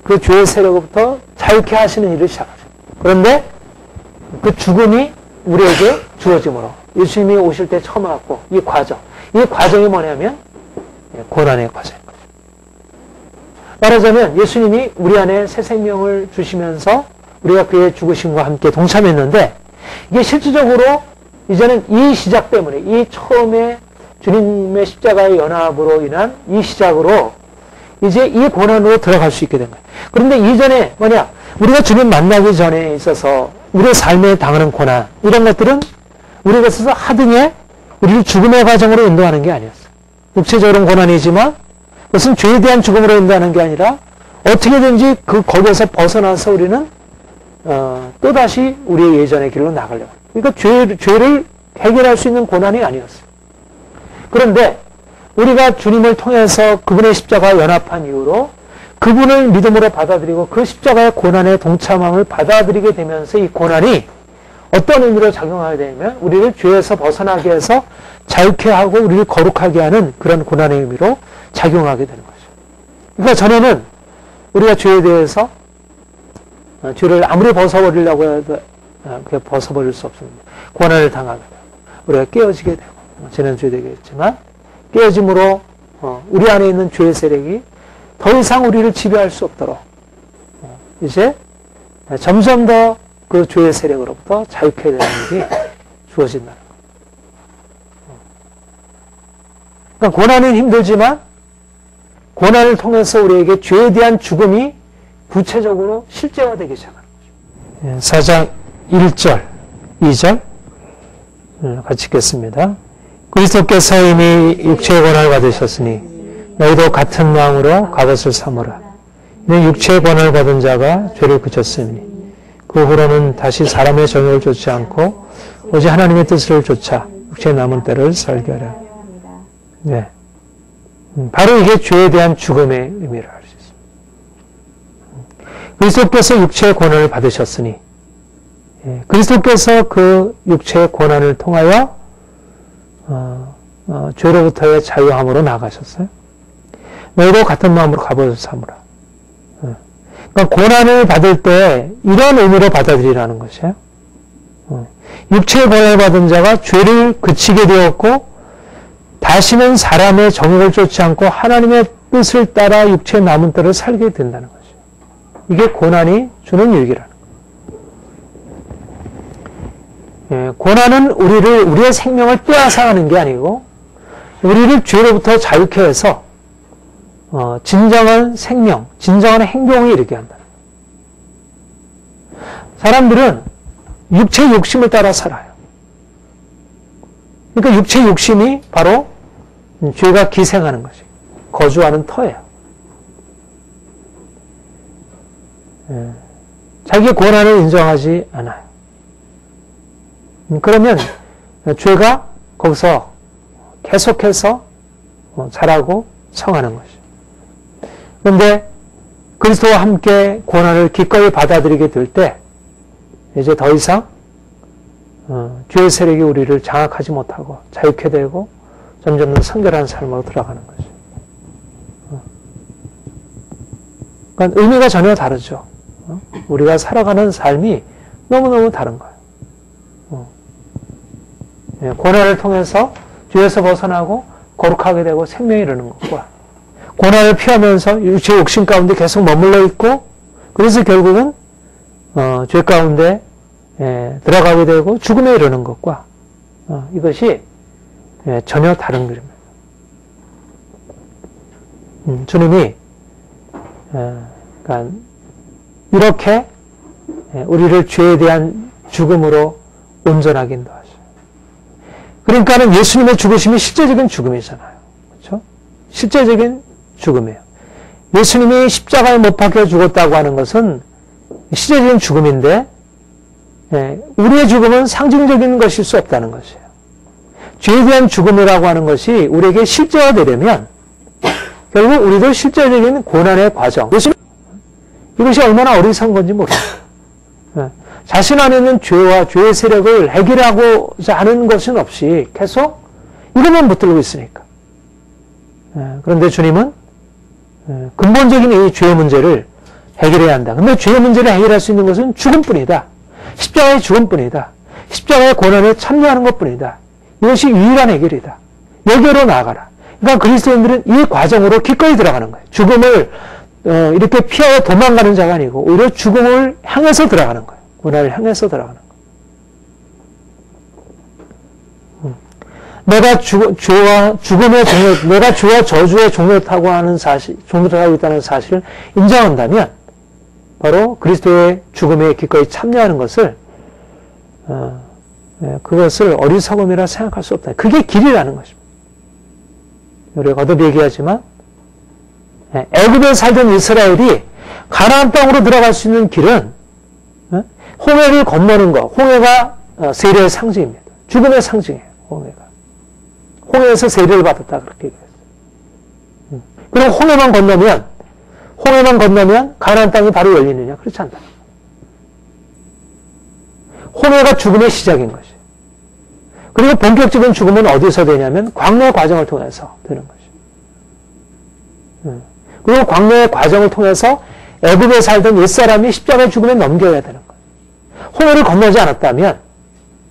그 죄의 세력으로부터 자유케 하시는 일을 시작하죠. 그런데 그 죽음이 우리에게 주어짐으로 예수님이 오실 때 처음 왔고, 이 과정이 뭐냐면 고난의 과정인 거죠. 말하자면 예수님이 우리 안에 새 생명을 주시면서 우리가 그의 죽으심과 함께 동참했는데, 이게 실질적으로 이제는 이 시작 때문에, 이 처음에 주님의 십자가의 연합으로 인한 이 시작으로 이제 이 고난으로 들어갈 수 있게 된 거예요. 그런데 이전에 뭐냐? 우리가 주님 만나기 전에 있어서 우리의 삶에 당하는 고난, 이런 것들은 우리가 있어서 하등에 우리를 죽음의 과정으로 인도하는 게 아니었어요. 육체적으로는 고난이지만 그것은 죄에 대한 죽음으로 인도하는 게 아니라 어떻게든지 거기에서 벗어나서 우리는 또다시 우리의 예전의 길로 나가려고. 그러니까 죄를 해결할 수 있는 고난이 아니었어요. 그런데 우리가 주님을 통해서 그분의 십자가와 연합한 이후로 그분을 믿음으로 받아들이고 그 십자가의 고난의 동참함을 받아들이게 되면서 이 고난이 어떤 의미로 작용하게 되냐면 우리를 죄에서 벗어나게 해서 자유케 하고 우리를 거룩하게 하는 그런 고난의 의미로 작용하게 되는 거죠. 그러니까 전에는 우리가 죄에 대해서 죄를 아무리 벗어버리려고 해도 그게 벗어버릴 수 없습니다. 고난을 당하게 되고 우리가 깨어지게 되고 지난주에 되겠지만 깨어짐으로 우리 안에 있는 죄의 세력이 더 이상 우리를 지배할 수 없도록 이제 점점 더 그 죄의 세력으로부터 자유케 되는 일이 주어진다는 거예요. 그러니까 고난은 힘들지만 고난을 통해서 우리에게 죄에 대한 죽음이 구체적으로 실제화되기 시작하는 거죠. 4장 1절, 2절 같이 읽겠습니다. 그리스도께서 이미 육체의 권한을 받으셨으니 너희도 같은 마음으로 갑옷을 삼으라. 이는 육체의 권한을 받은 자가 죄를 그쳤으니 그 후로는 다시 사람의 정욕을 좇지 않고 오직 하나님의 뜻을 좇아 육체의 남은 때를 살게 하라. 네. 바로 이게 죄에 대한 죽음의 의미를 알 수 있습니다. 그리스도께서 육체의 권한을 받으셨으니 그리스도께서 그 육체의 권한을 통하여 죄로부터의 자유함으로 나가셨어요. 너희도 같은 마음으로 갑옷을 삼으라. 그러니까 고난을 받을 때 이런 의미로 받아들이라는 것이에요. 육체의 권한을 받은 자가 죄를 그치게 되었고 다시는 사람의 정욕을 쫓지 않고 하나님의 뜻을 따라 육체의 남은 때를 살게 된다는 것이에요. 이게 고난이 주는 유익이라는 거예요. 고난은 우리의 생명을 빼앗아가는 게 아니고 우리를 죄로부터 자유케 해서 진정한 생명, 진정한 행동을 이루게 한다. 사람들은 육체의 욕심을 따라 살아요. 그러니까 육체의 욕심이 바로 죄가 기생하는 것이 거주하는 터예요. 자기의 고난을 인정하지 않아요. 그러면 죄가 거기서 계속해서 자라고 성하는 것이죠. 그런데 그리스도와 함께 고난을 기꺼이 받아들이게 될 때 이제 더 이상 죄의 세력이 우리를 장악하지 못하고 자유케 되고 점점 더 성결한 삶으로 들어가는 거죠. 그러니까 의미가 전혀 다르죠. 우리가 살아가는 삶이 너무너무 다른 거예요. 고난을 통해서 죄에서 벗어나고 거룩하게 되고 생명이 이르는 것과 고난을 피하면서 육체의 욕심 가운데 계속 머물러 있고 그래서 결국은 죄 가운데 들어가게 되고 죽음에 이르는 것과 이것이 전혀 다른 그림입니다. 주님이 그러니까 이렇게 우리를 죄에 대한 죽음으로 온전하게 인도하셔요. 그러니까는 예수님의 죽으심이 실제적인 죽음이잖아요. 그렇죠? 실제적인 죽음이에요. 예수님이 십자가에 못 박혀 죽었다고 하는 것은 실제적인 죽음인데 우리의 죽음은 상징적인 것일 수 없다는 것이에요. 죄에 대한 죽음이라고 하는 것이 우리에게 실제화되려면 결국 우리도 실제적인 고난의 과정, 이것이 얼마나 어리석은 건지 모르겠어요. 자신 안에 있는 죄와 죄의 세력을 해결하고자 하는 것은 없이 계속 이것만 붙들고 있으니까. 그런데 주님은 근본적인 이 죄의 문제를 해결해야 한다. 근데 죄의 문제를 해결할 수 있는 것은 죽음뿐이다. 십자가의 죽음뿐이다. 십자가의 고난에 참여하는 것뿐이다. 이것이 유일한 해결이다. 여기로 나아가라. 그러니까 그리스도인들은 이 과정으로 기꺼이 들어가는 거예요. 죽음을 이렇게 피하여 도망가는 자가 아니고 오히려 죽음을 향해서 들어가는 거예요. 고난을 향해서 들어가는 내가 죄와 죽음의 종료, 내가 죄와 저주의 종료타고 하는 사실, 종료타고 있다는 사실을 인정한다면, 바로 그리스도의 죽음에 기꺼이 참여하는 것을, 그것을 어리석음이라 생각할 수 없다. 그게 길이라는 것입니다. 우리가 거듭 얘기하지만, 애굽에 살던 이스라엘이 가나안 땅으로 들어갈 수 있는 길은 홍해를 건너는 것, 홍해가 세례의 상징입니다. 죽음의 상징이에요. 홍해에서 세례를 받았다 그렇게 얘기했어요. 그리고 홍해만 건너면 가나안 땅이 바로 열리느냐? 그렇지 않다. 홍해가 죽음의 시작인 것이에요. 그리고 본격적인 죽음은 어디서 되냐면 광야의 과정을 통해서 되는 것이에요. 그리고 광야의 과정을 통해서 애굽에 살던 옛사람이 십자가의 죽음에 넘겨야 되는 거예요. 홍해를 건너지 않았다면,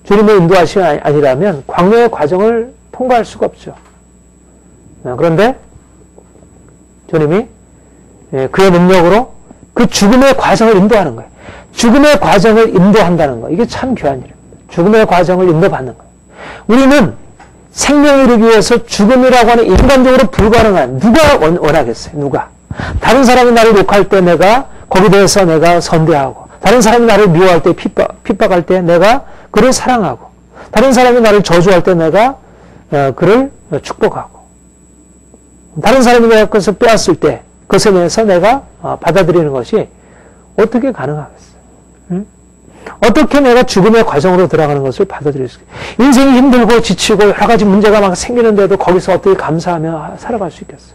주님의 인도하심이 아니라면 광야의 과정을 통과할 수가 없죠. 그런데 주님이 그의 능력으로 그 죽음의 과정을 인도하는 거예요. 죽음의 과정을 인도한다는 거, 이게 참 귀한 일입니다. 죽음의 과정을 인도받는 거예요. 우리는 생명을 이루기 위해서 죽음이라고 하는 인간적으로 불가능한, 누가 원하겠어요? 누가? 다른 사람이 나를 욕할 때 내가 거기에 대해서 내가 선대하고, 다른 사람이 나를 미워할 때 핍박할 때 내가 그를 사랑하고, 다른 사람이 나를 저주할 때 내가 그를 축복하고, 다른 사람이 내가 그것을 빼앗을 때 그것에 대해서 내가 받아들이는 것이 어떻게 가능하겠어요? 어떻게 내가 죽음의 과정으로 들어가는 것을 받아들일 수 있겠어요? 인생이 힘들고 지치고 여러 가지 문제가 막 생기는데도 거기서 어떻게 감사하며 살아갈 수 있겠어요?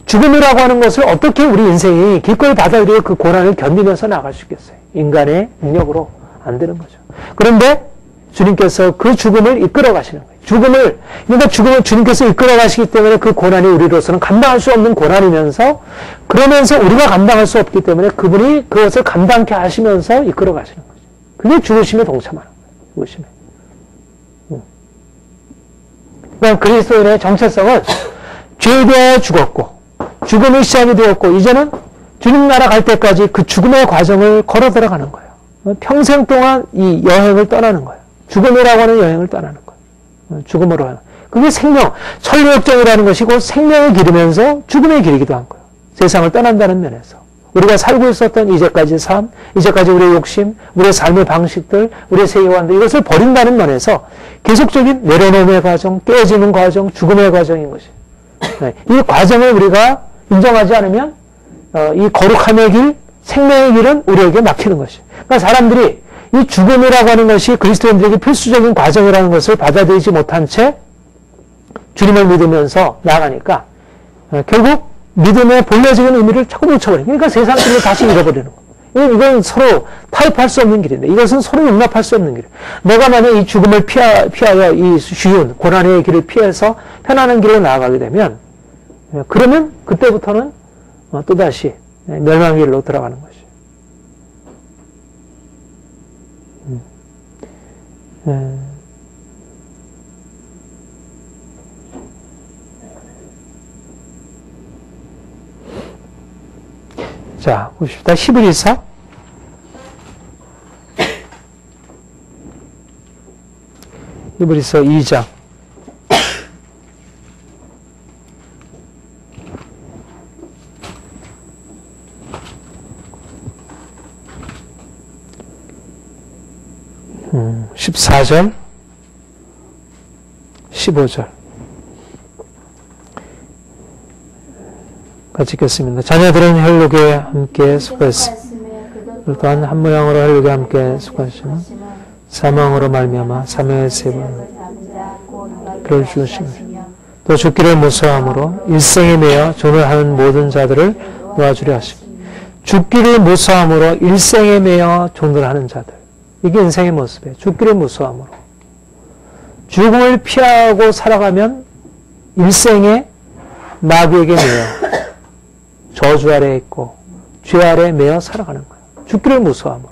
죽음이라고 하는 것을 어떻게 우리 인생이 기꺼이 받아들여 그 고난을 견디면서 나갈 수 있겠어요? 인간의 능력으로 안 되는 거죠. 그런데 주님께서 그 죽음을 이끌어 가시는 거예요. 그러니까 죽음을 주님께서 이끌어 가시기 때문에 그 고난이 우리로서는 감당할 수 없는 고난이면서, 그러면서 우리가 감당할 수 없기 때문에 그분이 그것을 감당케 하시면서 이끌어 가시는 거죠. 그게 죽으심에 동참하는 거예요. 죽으심에. 그러니까 그리스도인의 정체성은 죄에 대하여 죽었고, 죽음의 시작이 되었고, 이제는 주님 나라 갈 때까지 그 죽음의 과정을 걸어 들어가는 거예요. 평생 동안 이 여행을 떠나는 거예요. 죽음이라고 하는 여행을 떠나는 거예요. 죽음으로 하는. 그게 생명, 천리역정이라는 것이 곧 생명의 길이면서 죽음의 길이기도 한 거예요. 세상을 떠난다는 면에서. 우리가 살고 있었던 이제까지의 삶, 이제까지 우리의 욕심, 우리의 삶의 방식들, 우리의 세계관들, 이것을 버린다는 면에서 계속적인 내려놓음의 과정, 깨어지는 과정, 죽음의 과정인 것이. 이 과정을 우리가 인정하지 않으면 이 거룩함의 길, 생명의 길은 우리에게 막히는 것이에요. 그러니까 사람들이 이 죽음이라고 하는 것이 그리스도인들에게 필수적인 과정이라는 것을 받아들이지 못한 채 주님을 믿으면서 나아가니까 결국 믿음의 본래적인 의미를 자꾸 놓쳐버려요. 그러니까 세상 길을 다시 잃어버리는 거예요. 이건 서로 타협할 수 없는 길인데, 이것은 서로 용납할 수 없는 길이에요. 내가 만약 이 죽음을 피하여 이 쉬운 고난의 길을 피해서 편안한 길로 나아가게 되면, 그러면 그때부터는 또다시 멸망의 길로 들어가는 것이에요. 자, 봅시다. 히브리서 2장 14절 15절 같이 읽겠습니다. 자녀들은 혈육에 함께 속하였으며 또한 한 모양으로 혈육에 함께 속하시며 사망으로 말미암아 사명의 세번 그를 죽으시며 또 죽기를 무서워함으로 일생에 매여 존을 하는 모든 자들을 놓아주려 하시며, 죽기를 무서워함으로 일생에 매여 존을 하는 자들, 이게 인생의 모습이에요. 죽기를 무서워함으로. 죽음을 피하고 살아가면 일생에 마귀에게 매여 저주 아래에 있고 죄 아래에 매여 살아가는 거예요. 죽기를 무서워함으로.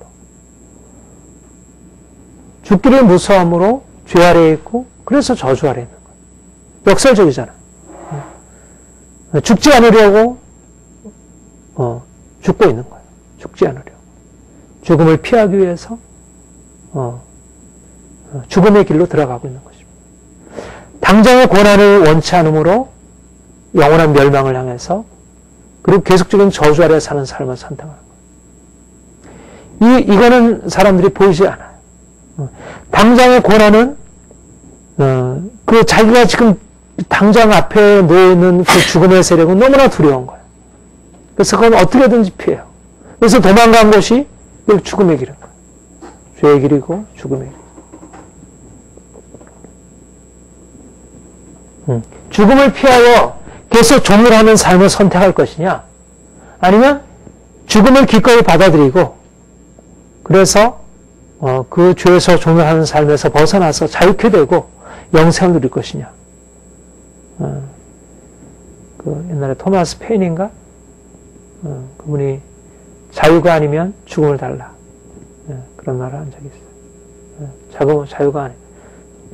죽기를 무서워함으로 죄 아래에 있고 그래서 저주 아래에 있는 거예요. 역설적이잖아. 죽지 않으려고 죽고 있는 거예요. 죽지 않으려고. 죽음을 피하기 위해서 죽음의 길로 들어가고 있는 것입니다. 당장의 고난을 원치 않으므로 영원한 멸망을 향해서 그리고 계속적인 저주 아래 사는 삶을 선택하는 거예요. 이거는 사람들이 보이지 않아요. 당장의 고난은 그 자기가 지금 당장 앞에 놓여있는 그 죽음의 세력은 너무나 두려운 거예요. 그래서 그건 어떻게든지 피해요. 그래서 도망간 곳이 죽음의 길인 거예요. 죄의 길이고 죽음의 길. 죽음을 피하여 계속 종을 하는 삶을 선택할 것이냐, 아니면 죽음을 기꺼이 받아들이고 그래서 그 죄에서 종을 하는 삶에서 벗어나서 자유케 되고 영생을 누릴 것이냐. 그 옛날에 토마스 페인인가? 그분이 자유가 아니면 죽음을 달라. 그런 말을 한 적이 있어요. 자유가 아니면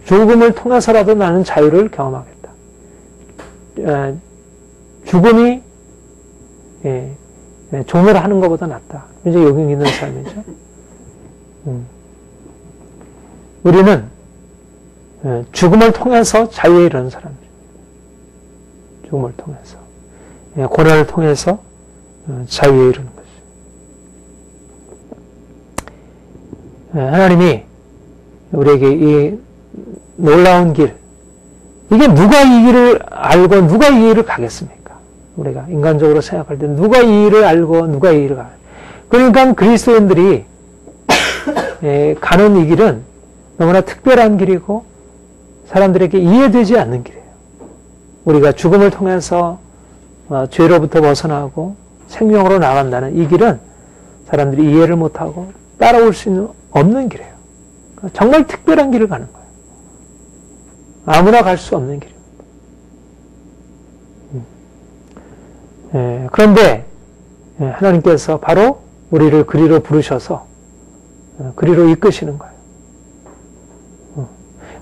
죽음을 통해서라도 나는 자유를 경험하겠다. 죽음이 종을 하는 것보다 낫다. 이제 여기 있는 삶이죠. 우리는 죽음을 통해서 자유에 이르는 사람이죠. 죽음을 통해서. 고난을 통해서 자유에 이르는 것이죠. 하나님이 우리에게 이 놀라운 길, 이게 누가 이 길을 알고 누가 이 길을 가겠습니까? 우리가 인간적으로 생각할 때 누가 이 길을 알고 누가 이 길을 가요? 그러니까 그리스도인들이 가는 이 길은 너무나 특별한 길이고 사람들에게 이해되지 않는 길이에요. 우리가 죽음을 통해서 죄로부터 벗어나고 생명으로 나간다는 이 길은 사람들이 이해를 못하고 따라올 수 없는 길이에요. 정말 특별한 길을 가는 거예요. 아무나 갈 수 없는 길입니다. 그런데 하나님께서 바로 우리를 그리로 부르셔서 그리로 이끄시는 거예요.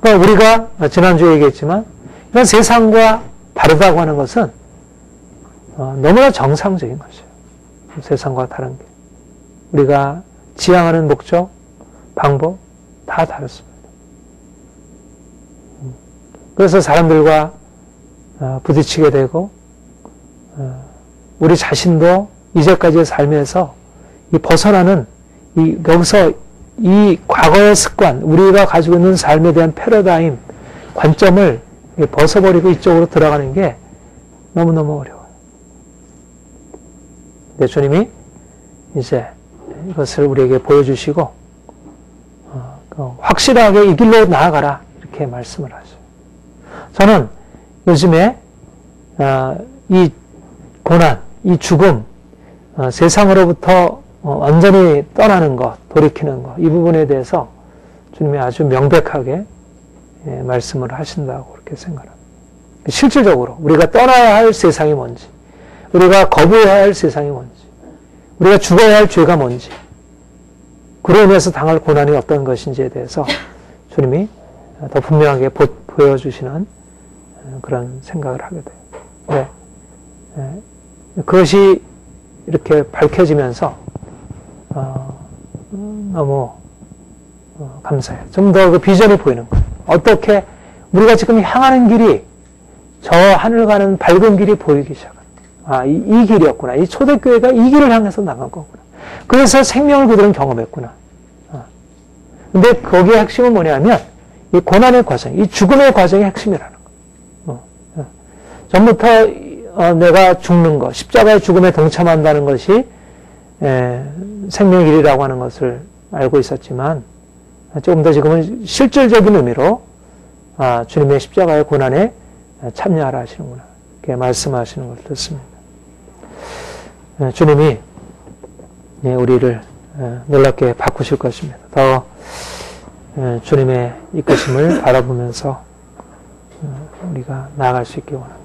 그러니까 우리가 지난주에 얘기했지만 이런 세상과 다르다고 하는 것은 너무나 정상적인 것이에요. 세상과 다른 게. 우리가 지향하는 목적, 방법 다 다릅니다. 그래서 사람들과 부딪히게 되고 우리 자신도 이제까지의 삶에서 이 벗어나는 여기서 이 과거의 습관, 우리가 가지고 있는 삶에 대한 패러다임, 관점을 벗어버리고 이쪽으로 들어가는 게 너무너무 어려워요. 근데 주님이 이제 이것을 우리에게 보여주시고 확실하게 이 길로 나아가라 이렇게 말씀을 하죠. 저는 요즘에 이 고난, 이 죽음, 세상으로부터 완전히 떠나는 것, 돌이키는 것, 이 부분에 대해서 주님이 아주 명백하게 말씀을 하신다고 그렇게 생각합니다. 실질적으로 우리가 떠나야 할 세상이 뭔지, 우리가 거부해야 할 세상이 뭔지, 우리가 죽어야 할 죄가 뭔지, 그로 인해서 당할 고난이 어떤 것인지에 대해서 주님이 더 분명하게 보여주시는 그런 생각을 하게 돼요. 네. 그것이 이렇게 밝혀지면서 너무 감사해요. 좀 더 그 비전이 보이는 거예요. 어떻게 우리가 지금 향하는 길이 저 하늘 가는 밝은 길이 보이기 시작합니다. 이 길이었구나. 이 초대교회가 이 길을 향해서 나간 거구나. 그래서 생명을 그들은 경험했구나. 근데 거기에 핵심은 뭐냐면 이 고난의 과정, 이 죽음의 과정이 핵심이라는 거예요. 전부터 내가 죽는 것, 십자가의 죽음에 동참한다는 것이 생명의 길이라고 하는 것을 알고 있었지만 조금 더 지금은 실질적인 의미로 주님의 십자가의 고난에 참여하라 하시는구나. 이렇게 말씀하시는 걸 듣습니다. 주님이 우리를 놀랍게 바꾸실 것입니다. 더 주님의 이끄심을 바라보면서 우리가 나아갈 수 있기 원합니다.